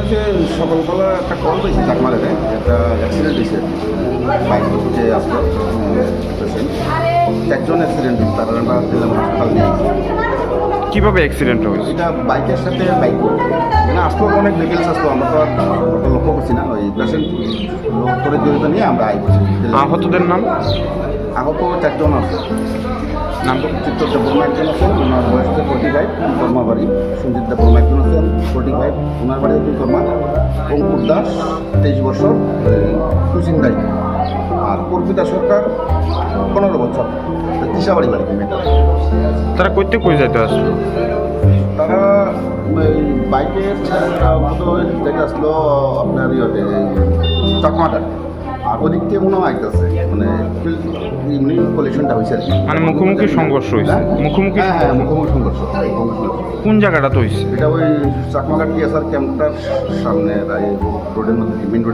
হচ্ছে সকালবেলা একটা কল পেয়েছি চাকমারে একটা অ্যাক্সিডেন্ট হয়েছে বাইক যে আসলো পেশেন্ট একজন অ্যাক্সিডেন্ট হয়েছে তারা আমরা দিলাম হাসপাতাল নিয়ে আসি। কিভাবে অ্যাক্সিডেন্ট হয়েছে? এটা বাইকের সাথে বাইক মানে আসলো অনেক ভেহিকেলস আসলো আমরা তো আর ওটা লক্ষ্য করছি না ওই পেশেন্ট করে জড়িত নিয়ে আমরা আই করছি। আহতদের নাম? আহত চারজন আছে। নাম? চিত্তর দেববর্মা একজন আছেন, ওনার বয়স হচ্ছে 45, কর্মা বাড়ি। সঞ্জিত দেববর্মা একজন আছেন 45, ওনার বাড়ি দুই কর্মা। অঙ্কুর দাস 23 বছর, কুচিন্দাই। আর কর্পিতা সরকার 15 বছর, তিসাবাড়ি বাড়ি মেয়েটা। তারা কইতে কই যাইতে আসলো? তারা ওই বাইকের মতো যেটা আসলো আপনার ইয়েতে চাকমাটা, আর ওদিক থেকে মনে হয় আইতেছে মানে এমনি কলিশনটা হয়েছে আর কি। মানে মুখোমুখি সংঘর্ষ হয়েছে? মুখোমুখি? হ্যাঁ হ্যাঁ, মুখোমুখি সংঘর্ষ। কোন জায়গাটা তো হয়েছে? এটা ওই চাকমাঘাট টিএসআর ক্যাম্পটার সামনে রোডের মধ্যে মেন রোডের